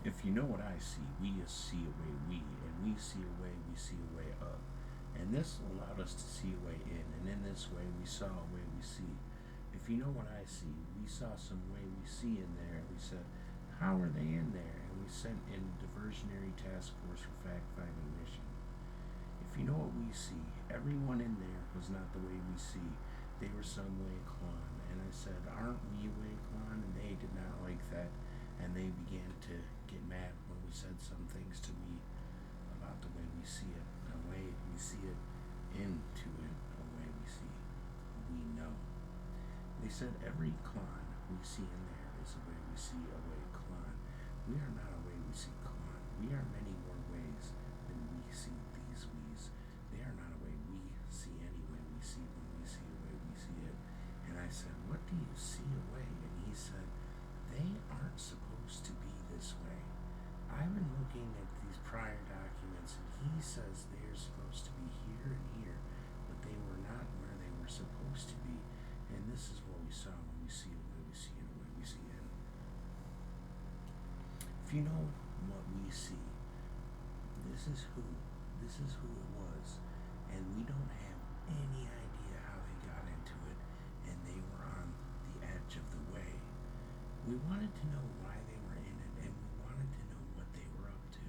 If you know what I see, we see a way we, and we see a way, we see a way up. And this allowed us to see a way in, and in this way we saw a way we see. If you know what I see, we saw some way we see in there, and we said, how are they in there? And we sent in a diversionary task force for fact-finding mission. If you know what we see, everyone in there was not the way we see. They were some way Kwan. And I said, aren't we way Kwan? And they did not like that. And they began to get mad when we said some things to me about the way we see it, a way we see it into it, a way we see we know. They said every clan we see in there is a way we see a way clan. We are not a way we see clan. We are many more ways than we see these we's. They are not a way we see any way we see when we see a way we see it. And I said, what do you see a way? And he said, they aren't supposed to be this way. I've been looking at these prior documents, and he says they're supposed to be here and here, but they were not where they were supposed to be. And this is what we saw when we see the way we see and the way we see it. If you know what we see, this is who it was, and we don't have any idea how they got into it, and they were on the edge of the way. We wanted to know why they were in it, and we wanted to know what they were up to,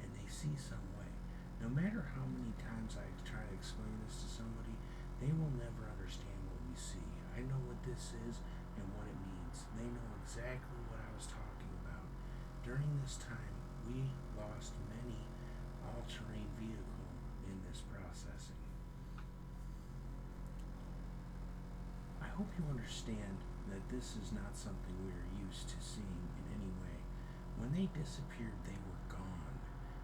and they see some way. No matter how many times I try to explain this to somebody, they will never understand what we see. I know what this is and what it means. They know exactly what I was talking about. During this time, we lost many all-terrain vehicle in this processing. I hope you understand that this is not something we are used to seeing in any way. When they disappeared, they were gone.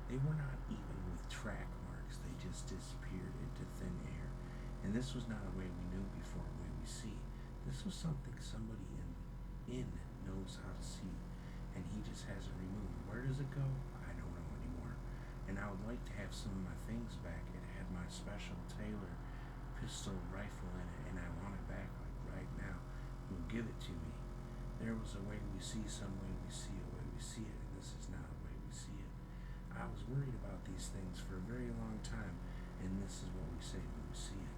They were not even with track marks. They just disappeared into thin air. And this was not a way we knew before, a way we see. This was something somebody in knows how to see, and he just has it removed. Where does it go? I don't know anymore. And I would like to have some of my things back. It had my special Taylor pistol rifle in it, and I want it back like right now. You'll give it to me. There was a way we see, some way we see, a way we see it, and this is not a way we see it. I was worried about these things for a very long time, and this is what we say when we see it.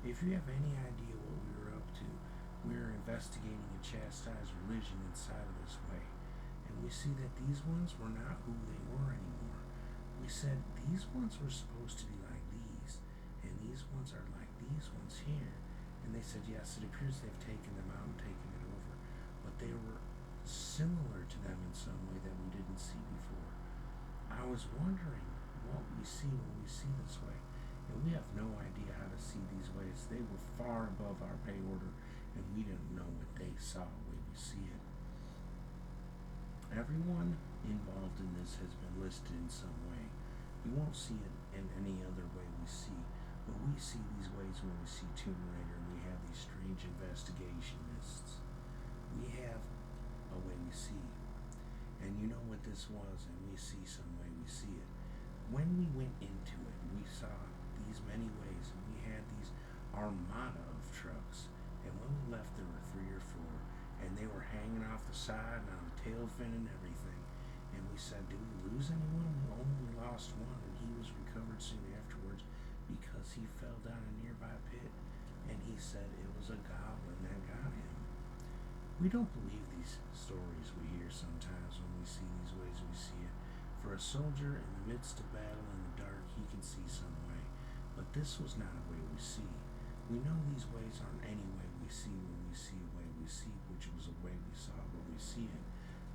If you have any idea what we were up to, we are investigating a chastised religion inside of this way, and we see that these ones were not who they were anymore. We said these ones were supposed to be like these, and these ones are like these ones here. And they said, yes, it appears they've taken them out and taken it over, but they were similar to them in some way that we didn't see before. I was wondering what we see when we see this way, and we have no idea how to see these ways. They were far above our pay order, and we didn't know what they saw when we see it. Everyone involved in this has been listed in some way. We won't see it in any other way we see, but we see these ways when we see Tomb Raider, and we have these strange investigationists. We have a way we see, and you know what this was, and we see some way we see it. When we went into it, we saw these many ways, and we had these armada of trucks, and when we left there were 3 or 4, and they were hanging off the side and on the tail fin and everything. And we said, did we lose anyone? We only lost one, and he was recovered soon afterwards because he fell down a nearby pit, and he said it was a goblin that got him. We don't believe these stories we hear sometimes when we see these ways we see it. For a soldier in the midst of battle in the dark, he can see some way, but this was not a way we see. We know these ways aren't any way we see when we see a way we see, which was a way we saw when we see it.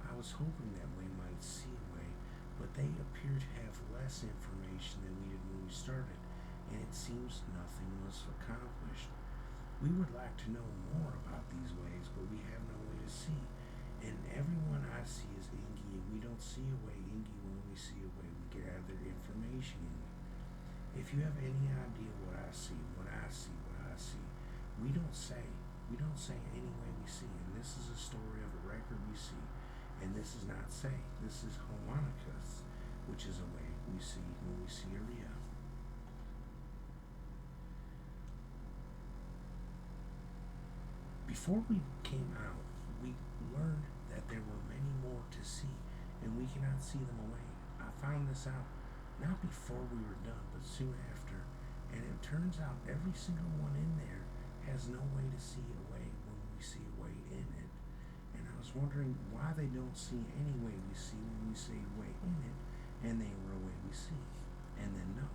I was hoping that we might see a way, but they appear to have less information than we did when we started, and it seems nothing was accomplished. We would like to know more about these ways, but we have no way to see. And everyone I see is Ingy, and we don't see a way Ingy when we see a way we gather information in. If you have any idea what I see, we don't say any way we see, and this is a story of a record we see, and this is not say, this is harmonicus, which is a way we see when we see a Ria. Before we came out, we learned that there were many more to see, and we cannot see them away. I found this out not before we were done, but soon after. And it turns out every single one in there has no way to see away when we see away in it. And I was wondering why they don't see any way we see when we say way in it, and they were a way we see. And then no.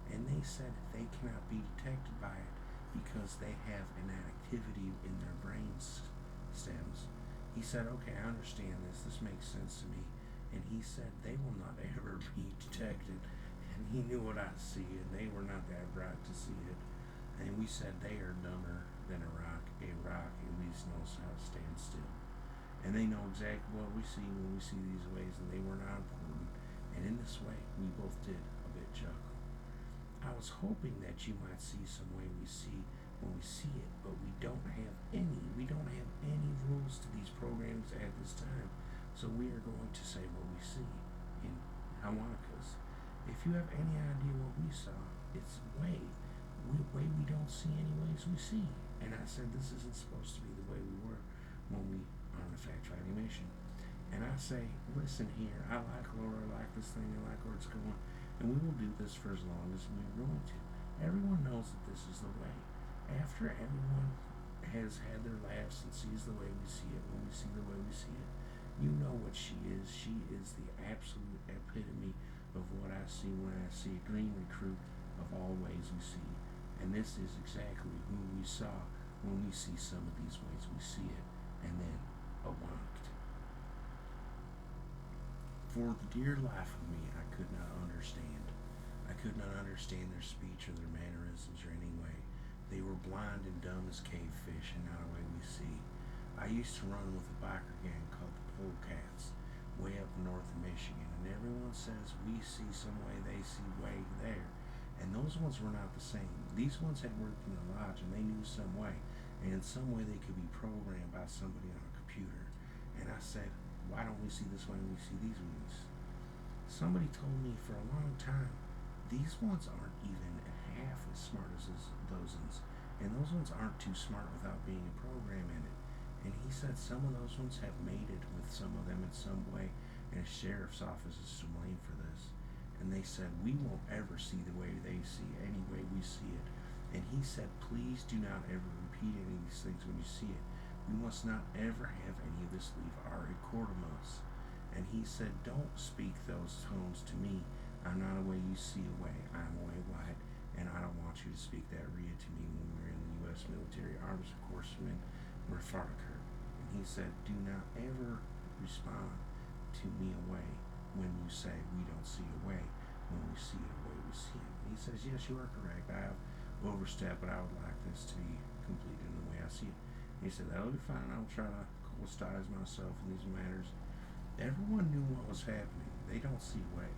And they said they cannot be detected by it because they have an activity in their brain stems. He said, okay, I understand this. This makes sense to me. And he said they will not ever be detected. And he knew what I see, and they were not that bright to see it. And we said they are dumber than a rock. A rock at least knows how to stand still. And they know exactly what we see when we see these ways, and they were not important. And in this way, we both did a bit chuckle. I was hoping that you might see some way we see when we see it, but we don't have any. We don't have any rules to these programs at this time. So we are going to say what we see in harmonicas. If you have any idea what we saw, it's way we don't see any ways we see. And I said this isn't supposed to be the way we were when we are on a fact-finding mission. And I say, listen here, I like Laura, I like this thing, I like where it's going, and we will do this for as long as we're going to. Everyone knows that this is the way. After everyone has had their laughs and sees the way we see it, when we see the way we see it, you know what she is. She is the absolute epitome of what I see when I see a green recruit of all ways we see. And this is exactly who we saw when we see some of these ways we see it, and then a wanked. For the dear life of me, I could not understand. I could not understand their speech or their mannerisms or any way. They were blind and dumb as cave fish and not a way we see. I used to run with a biker gang called the Polecats, way up north of Michigan, and everyone says we see some way, they see way there. And those ones were not the same. These ones had worked in the lodge and they knew some way, and in some way they could be programmed by somebody on a computer. And I said, why don't we see this way when we see these ones? Somebody told me for a long time, these ones aren't even half as smart as those ones. And those ones aren't too smart without being a program in it. And he said some of those ones have made it with some of them in some way, and a sheriff's office is to blame for this. And they said, we won't ever see the way they see any way we see it. And he said, please do not ever repeat any of these things when you see it. We must not ever have any of this leave our accord of us. And he said, don't speak those tones to me. I'm not a way you see a way. I'm a way white, and I don't want you to speak that RIA to me when we're in the U.S. military arms of Corpsmen or Fartiker. And he said, do not ever respond to me away when you say we don't see a way, when we see it a way we see it. And he says, yes, you are correct. I have overstepped, but I would like this to be completed in the way I see it. And he said, that'll be fine. I will try to chastise myself in these matters. Everyone knew what was happening. They don't see a way.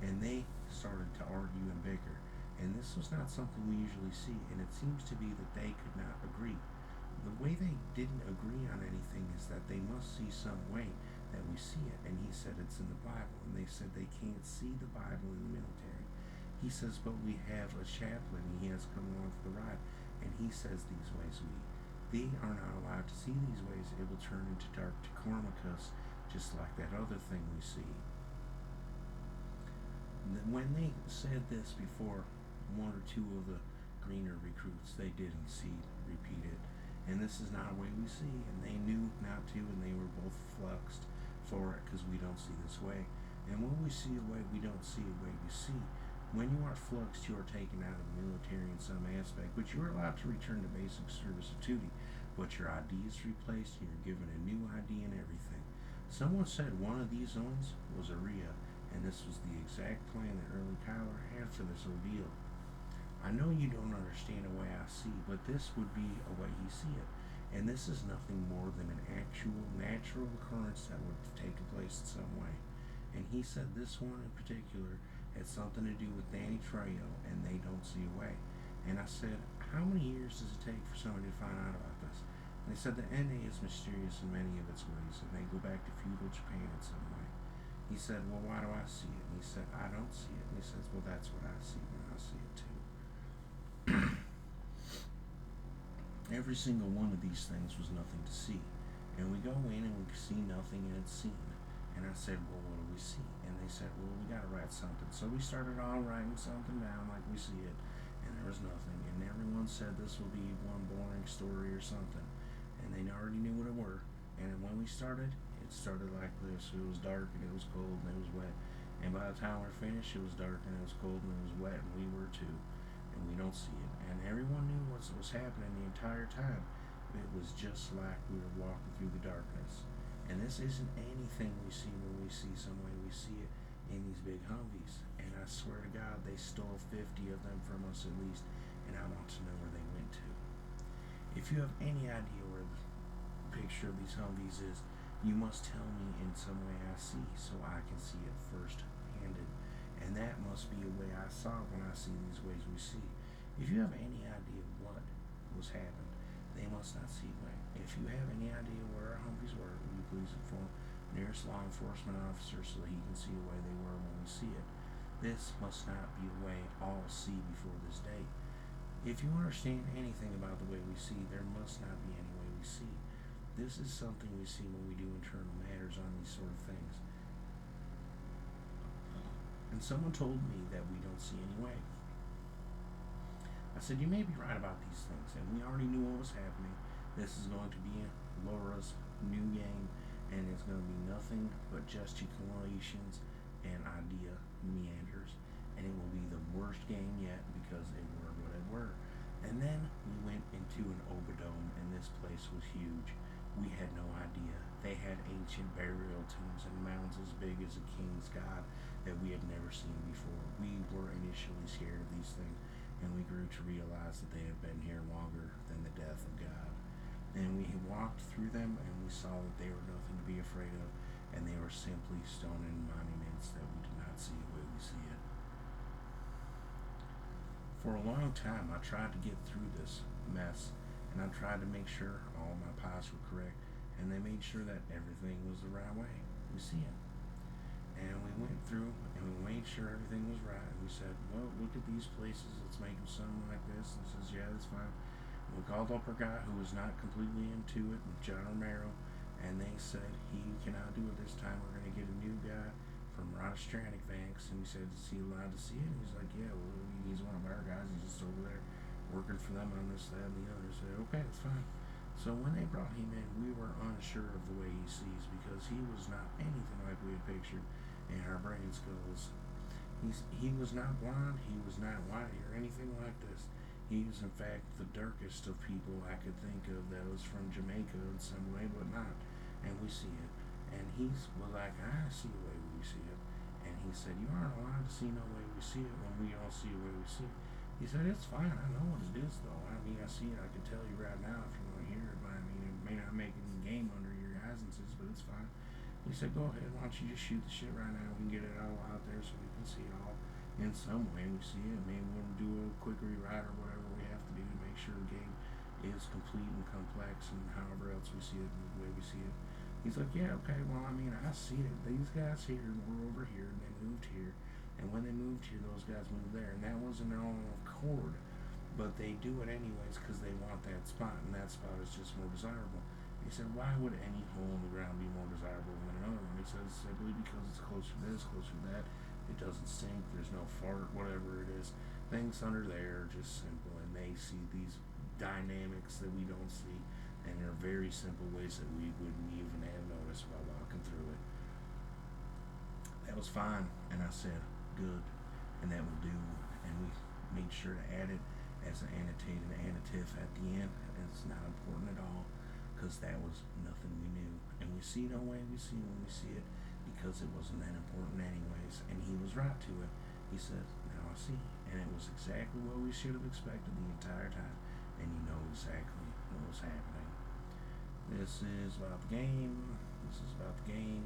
And they started to argue and bicker. And this was not something we usually see, and it seems to be that they could not agree. The way they didn't agree on anything is that they must see some way that we see it. And he said it's in the Bible, and they said they can't see the Bible in the military. He says, but we have a chaplain, and he has come along for the ride, and he says these ways they are not allowed to see these ways. It will turn into dark decormicus, just like that other thing we see. When they said this before, one or two of the greener recruits, they didn't see repeated. And this is not a way we see, and they knew not to, and they were both fluxed for it because we don't see this way. And when we see a way, we don't see a way we see. When you are fluxed, you are taken out of the military in some aspect, but you are allowed to return to basic service of duty. But your ID is replaced, and you're given a new ID and everything. Someone said one of these ones was a RIA, and this was the exact plan that Early Kyler had for this ordeal. I know you don't understand the way I see, but this would be a way you see it. And this is nothing more than an actual natural occurrence that would have taken place in some way. And he said this one in particular had something to do with Danny Trejo, and they don't see a way. And I said, how many years does it take for somebody to find out about this? And they said the NA is mysterious in many of its ways, and they go back to feudal Japan in some way. He said, well, why do I see it? And he said, I don't see it. And he says, well, that's what I see when I see it too. Every single one of these things was nothing to see. And we go in and we see nothing, and it's seen. And I said, well, what do we see? And they said, well, we got to write something. So we started all writing something down like we see it, and there was nothing. And everyone said this will be one boring story or something, and they already knew what it were. And when we started, it started like this. It was dark and it was cold and it was wet. And by the time we were finished, it was dark and it was cold and it was wet, and we were too. And we don't see it. And everyone knew what was happening the entire time. It was just like we were walking through the darkness. And this isn't anything we see when we see some way. We see it in these big Humvees. And I swear to God, they stole 50 of them from us at least. And I want to know where they went to. If you have any idea where the picture of these Humvees is, you must tell me in some way I see so I can see it first-handed. And that must be a way I saw when I see these ways we see. If you have any idea what was happened, they must not see way. If you have any idea where our Humvees were, will you please inform nearest law enforcement officer so that he can see the way they were when we see it. This must not be the way all see before this day. If you understand anything about the way we see, there must not be any way we see. This is something we see when we do internal matters on these sort of things. And someone told me that we don't see any way. I said, you may be right about these things, and we already knew what was happening. This is going to be Laura's new game, and it's going to be nothing but gesticulations and idea meanders, and it will be the worst game yet because it were what it were. And then we went into an oberdome, and this place was huge. We had no idea. They had ancient burial tombs and mounds as big as a king's god that we had never seen before. We were initially scared of these things, and we grew to realize that they had been here longer than the death of God. And we walked through them, and we saw that they were nothing to be afraid of, and they were simply stone and monuments that we did not see the way we see it. For a long time, I tried to get through this mess, and I tried to make sure all my pies were correct, and they made sure that everything was the right way. We see it. And we went through, and we made sure everything was right, and we said, well, look at these places, let's make them sound like this, and he says, yeah, that's fine. We called up our guy who was not completely into it, John Romero, and they said, he cannot do it this time. We're going to get a new guy from Rostranic Banks. And we said, is he allowed to see it? And he's like, yeah, well, he's one of our guys. He's just over there working for them on this, that, and the other. I said, okay, that's fine. So when they brought him in, we were unsure of the way he sees because he was not anything like we had pictured in our brain skulls. He was not blonde, he was not white or anything like this. He was in fact the darkest of people I could think of that was from Jamaica in some way, but not. And we see it. And he was like, I see the way we see it. And he said, you aren't allowed to see no way we see it when we all see the way we see it. He said, it's fine, I know what it is though. I mean, I see it, I can tell you right now if you want to hear it, but I mean, it may not make any game under your eyes, but it's fine. He said, go ahead, why don't you just shoot the shit right now, we can get it all out there so we can see it all in some way. We see it, maybe we'll do a quick rewrite or whatever we have to do to make sure the game is complete and complex and however else we see it the way we see it. He's like, yeah, okay, well, I mean, I see it. These guys here were over here and they moved here. And when they moved here, those guys moved there. And that wasn't their own accord. But they do it anyways because they want that spot. And that spot is just more desirable. He said, why would any hole in the ground be more desirable than another one? He says, simply because it's closer to this, closer to that. It doesn't stink. There's no fart, whatever it is. Things under there are just simple. And they see these dynamics that we don't see. And they're very simple ways that we wouldn't even have noticed while walking through it. That was fine. And I said, good. And that will do. And we made sure to add it as an annotated annotative at the end. And it's not important at all because that was nothing we knew. And we see no way we see when we see it because it wasn't that important anyways. And he was right to it. He said, now I see. And it was exactly what we should have expected the entire time. And you know exactly what was happening. This is about the game. This is about the game.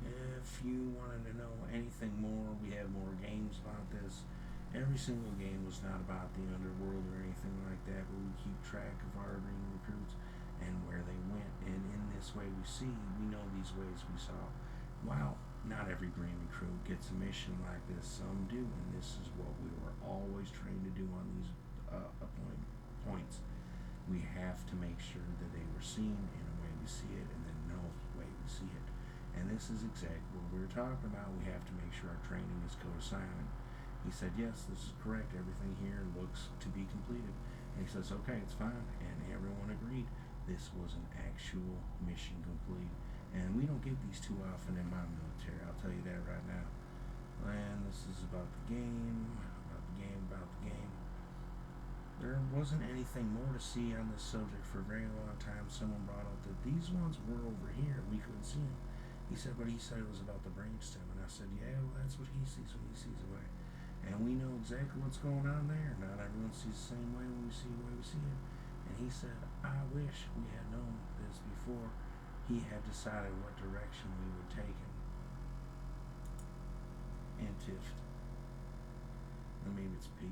If you wanted to know anything more, we have more games about this. Every single game was not about the underworld or anything like that, but we keep track of our green recruits and where they went. And in this way we see, we know these ways we saw. While not every green recruit gets a mission like this, some do, and this is what we were always trained to do on these points. We have to make sure that they were seen in a way we see it and then know the way we see it. this is exactly what we were talking about. We have to make sure our training is co-assignment. He said, yes, this is correct. Everything here looks to be completed. And he says, okay, it's fine. And everyone agreed this was an actual mission complete. And we don't get these too often in my military. I'll tell you that right now. And this is about the game, about the game. There wasn't anything more to see on this subject for a very long time. Someone brought up that these ones were over here. We couldn't see them. He said, but he said it was about the brainstem. And I said, yeah, well, that's what he sees when he sees away. And we know exactly what's going on there. Not everyone sees the same way when we see the way we see it. And he said, I wish we had known this before he had decided what direction we would take him. And tift. Or maybe it's P.